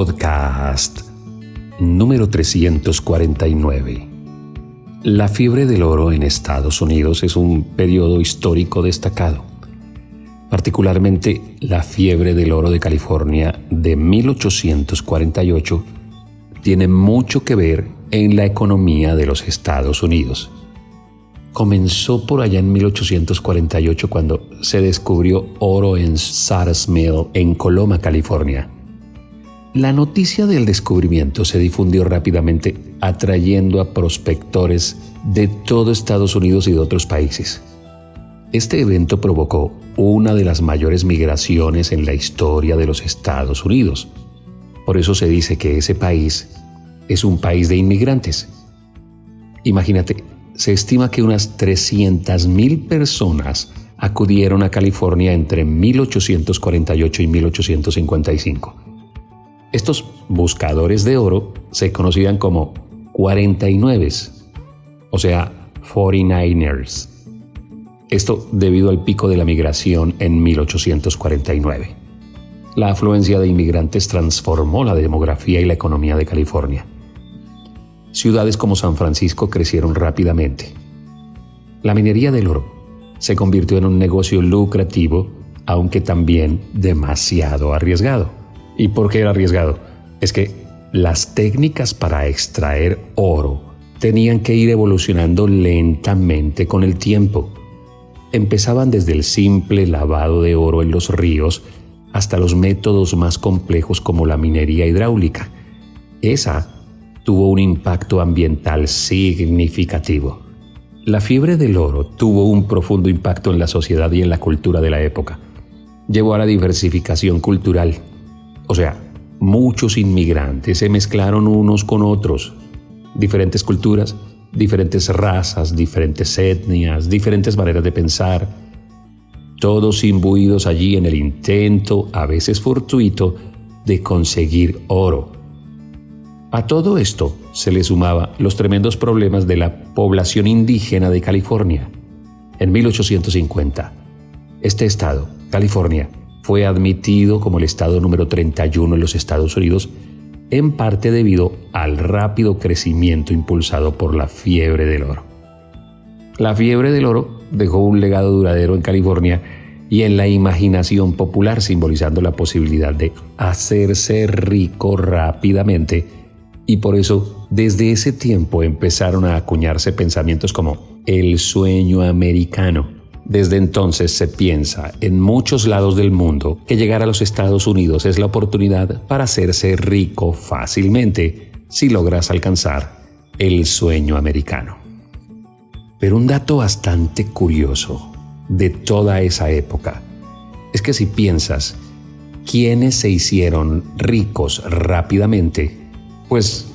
Podcast número 349. La fiebre del oro en Estados Unidos es un periodo histórico destacado. Particularmente la fiebre del oro de California de 1848 tiene mucho que ver en la economía de los Estados Unidos. Comenzó por allá en 1848 cuando se descubrió oro en Sutter's Mill en Coloma, California. La noticia del descubrimiento se difundió rápidamente, atrayendo a prospectores de todo Estados Unidos y de otros países. Este evento provocó una de las mayores migraciones en la historia de los Estados Unidos. Por eso se dice que ese país es un país de inmigrantes. Imagínate, se estima que unas 300,000 personas acudieron a California entre 1848 y 1855. Estos buscadores de oro se conocían como 49ers, o sea, 49ers. Esto debido al pico de la migración en 1849. La afluencia de inmigrantes transformó la demografía y la economía de California. Ciudades como San Francisco crecieron rápidamente. La minería del oro se convirtió en un negocio lucrativo, aunque también demasiado arriesgado. ¿Y por qué era arriesgado? Es que las técnicas para extraer oro tenían que ir evolucionando lentamente con el tiempo. Empezaban desde el simple lavado de oro en los ríos hasta los métodos más complejos como la minería hidráulica. Esa tuvo un impacto ambiental significativo. La fiebre del oro tuvo un profundo impacto en la sociedad y en la cultura de la época. Llevó a la diversificación cultural. O sea, muchos inmigrantes se mezclaron unos con otros. Diferentes culturas, diferentes razas, diferentes etnias, diferentes maneras de pensar. Todos imbuidos allí en el intento, a veces fortuito, de conseguir oro. A todo esto se le sumaba los tremendos problemas de la población indígena de California. En 1850, este estado, California, fue admitido como el estado número 31 en los Estados Unidos, en parte debido al rápido crecimiento impulsado por la fiebre del oro. La fiebre del oro dejó un legado duradero en California y en la imaginación popular, simbolizando la posibilidad de hacerse rico rápidamente, y por eso desde ese tiempo empezaron a acuñarse pensamientos como el sueño americano. Desde entonces se piensa en muchos lados del mundo que llegar a los Estados Unidos es la oportunidad para hacerse rico fácilmente si logras alcanzar el sueño americano. Pero un dato bastante curioso de toda esa época es que si piensas quiénes se hicieron ricos rápidamente, pues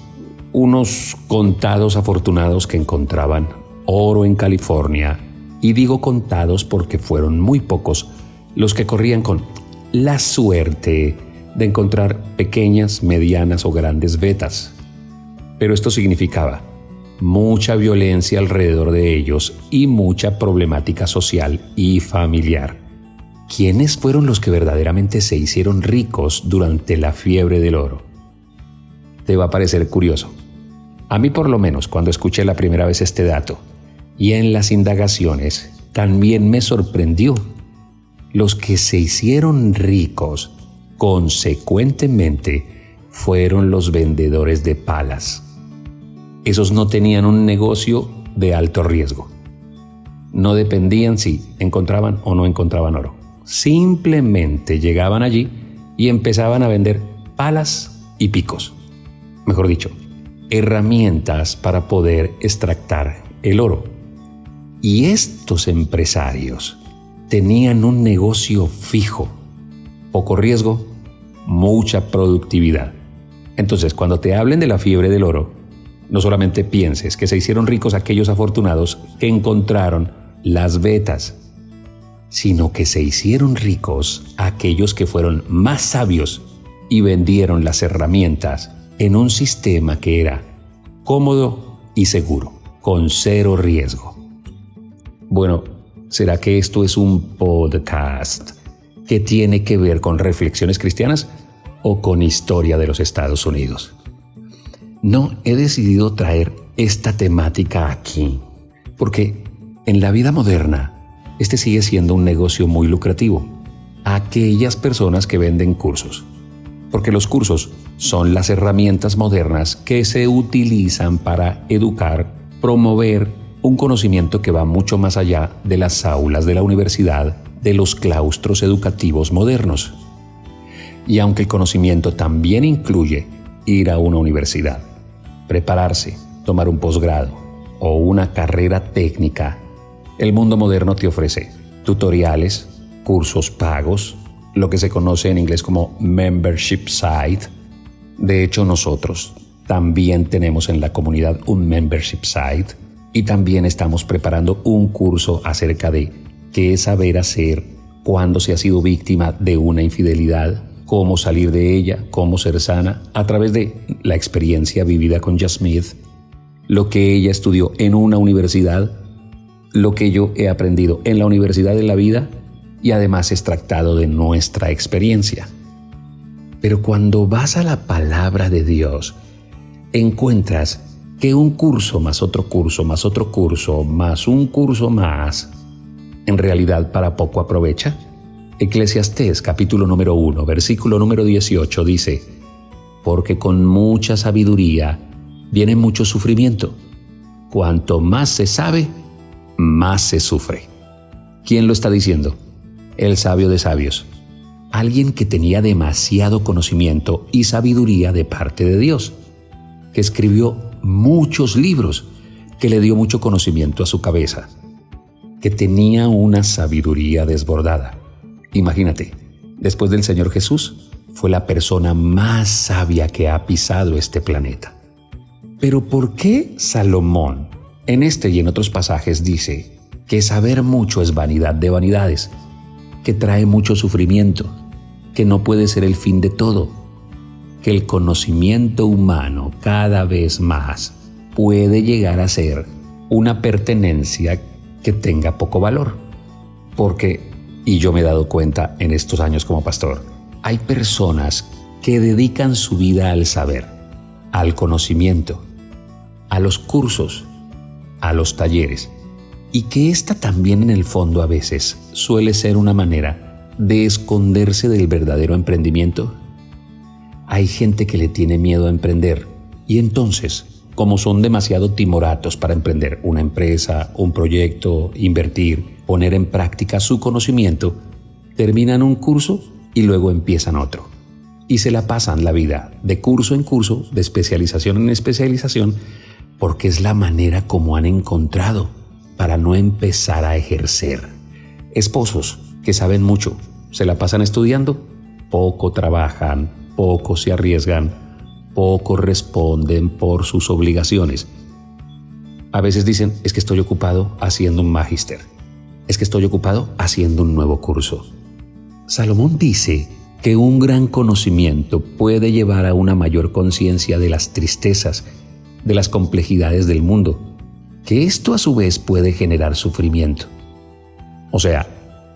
unos contados afortunados que encontraban oro en California. Y digo contados porque fueron muy pocos los que corrían con la suerte de encontrar pequeñas, medianas o grandes vetas. Pero esto significaba mucha violencia alrededor de ellos y mucha problemática social y familiar. ¿Quiénes fueron los que verdaderamente se hicieron ricos durante la fiebre del oro? Te va a parecer curioso. A mí por lo menos, cuando escuché la primera vez este dato, y en las indagaciones también me sorprendió. Los que se hicieron ricos, consecuentemente, fueron los vendedores de palas. Esos no tenían un negocio de alto riesgo. No dependían si encontraban o no encontraban oro. Simplemente llegaban allí y empezaban a vender palas y picos. Mejor dicho, herramientas para poder extractar el oro. Y estos empresarios tenían un negocio fijo, poco riesgo, mucha productividad. Entonces, cuando te hablen de la fiebre del oro, no solamente pienses que se hicieron ricos aquellos afortunados que encontraron las vetas, sino que se hicieron ricos aquellos que fueron más sabios y vendieron las herramientas en un sistema que era cómodo y seguro, con cero riesgo. Bueno, ¿será que esto es un podcast que tiene que ver con reflexiones cristianas? o con historia de los Estados Unidos. No, he decidido traer esta temática aquí porque en la vida moderna este sigue siendo un negocio muy lucrativo. Aquellas personas que venden cursos, porque los cursos son las herramientas modernas que se utilizan para educar, promover un conocimiento que va mucho más allá de las aulas de la universidad, de los claustros educativos modernos. Y aunque el conocimiento también incluye ir a una universidad, prepararse, tomar un posgrado o una carrera técnica, el mundo moderno te ofrece tutoriales, cursos pagos, lo que se conoce en inglés como membership site. De hecho, nosotros también tenemos en la comunidad un membership site y también estamos preparando un curso acerca de qué saber hacer cuando se ha sido víctima de una infidelidad, cómo salir de ella, cómo ser sana, a través de la experiencia vivida con Jasmine, lo que ella estudió en una universidad, lo que yo he aprendido en la universidad de la vida y además extractado de nuestra experiencia. Pero cuando vas a la palabra de Dios, encuentras que un curso más otro curso, más otro curso, más un curso más, en realidad para poco aprovecha. Eclesiastés capítulo número 1, versículo número 18 dice: porque con mucha sabiduría viene mucho sufrimiento. Cuanto más se sabe, más se sufre. ¿Quién lo está diciendo? El sabio de sabios. Alguien que tenía demasiado conocimiento y sabiduría de parte de Dios, que escribió muchos libros, que le dio mucho conocimiento a su cabeza, que tenía una sabiduría desbordada. Imagínate, después del Señor Jesús, fue la persona más sabia que ha pisado este planeta. Pero ¿por qué Salomón, en este y en otros pasajes, dice que saber mucho es vanidad de vanidades, que trae mucho sufrimiento, que no puede ser el fin de todo, que el conocimiento humano cada vez más puede llegar a ser una pertenencia que tenga poco valor? Porque, y yo me he dado cuenta en estos años como pastor, hay personas que dedican su vida al saber, al conocimiento, a los cursos, a los talleres, y que esta también en el fondo a veces suele ser una manera de esconderse del verdadero emprendimiento. Hay gente que le tiene miedo a emprender y entonces, como son demasiado timoratos para emprender una empresa, un proyecto, invertir, poner en práctica su conocimiento, terminan un curso y luego empiezan otro. Y se la pasan la vida de curso en curso, de especialización en especialización, porque es la manera como han encontrado para no empezar a ejercer. Esposos que saben mucho, se la pasan estudiando, poco trabajan, poco se arriesgan, poco responden por sus obligaciones. A veces dicen, es que estoy ocupado haciendo un magíster, es que estoy ocupado haciendo un nuevo curso. Salomón dice que un gran conocimiento puede llevar a una mayor conciencia de las tristezas, de las complejidades del mundo, que esto a su vez puede generar sufrimiento. O sea,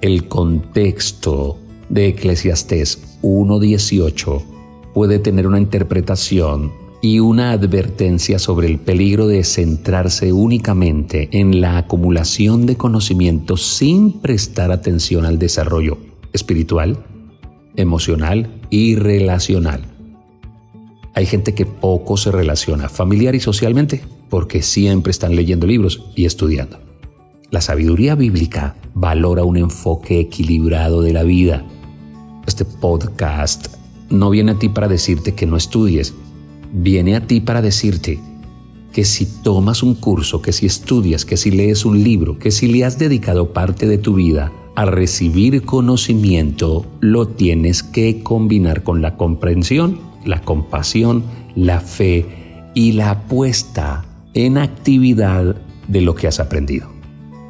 el contexto de Eclesiastés 1:18 puede tener una interpretación y una advertencia sobre el peligro de centrarse únicamente en la acumulación de conocimiento sin prestar atención al desarrollo espiritual, emocional y relacional. Hay gente que poco se relaciona familiar y socialmente porque siempre están leyendo libros y estudiando. La sabiduría bíblica valora un enfoque equilibrado de la vida. Este podcast no viene a ti para decirte que no estudies, viene a ti para decirte que si tomas un curso, que si estudias, que si lees un libro, que si le has dedicado parte de tu vida a recibir conocimiento, lo tienes que combinar con la comprensión, la compasión, la fe y la apuesta en actividad de lo que has aprendido.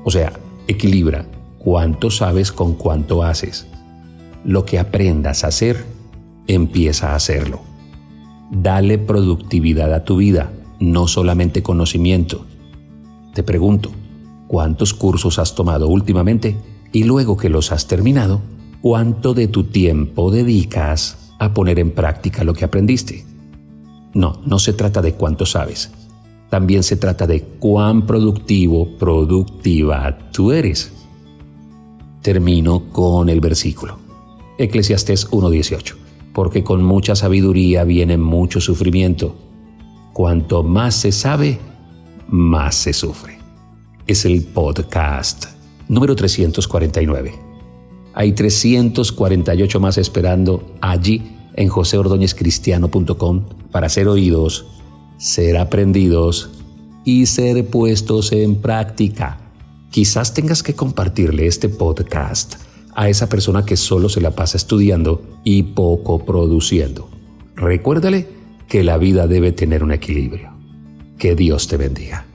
O sea, equilibra cuánto sabes con cuánto haces. Lo que aprendas a hacer, empieza a hacerlo. Dale productividad a tu vida, no solamente conocimiento. Te pregunto, ¿cuántos cursos has tomado últimamente? Y luego que los has terminado, ¿cuánto de tu tiempo dedicas a poner en práctica lo que aprendiste. No se trata de cuánto sabes. También se trata de cuán productiva tú eres. Termino con el versículo. Eclesiastés 1:18. Porque con mucha sabiduría viene mucho sufrimiento. Cuanto más se sabe, más se sufre. Es el podcast número 349. Hay 348 más esperando allí en joseordóñezcristiano.com para ser oídos, ser aprendidos y ser puestos en práctica. Quizás tengas que compartirle este podcast a esa persona que solo se la pasa estudiando y poco produciendo. Recuérdale que la vida debe tener un equilibrio. Que Dios te bendiga.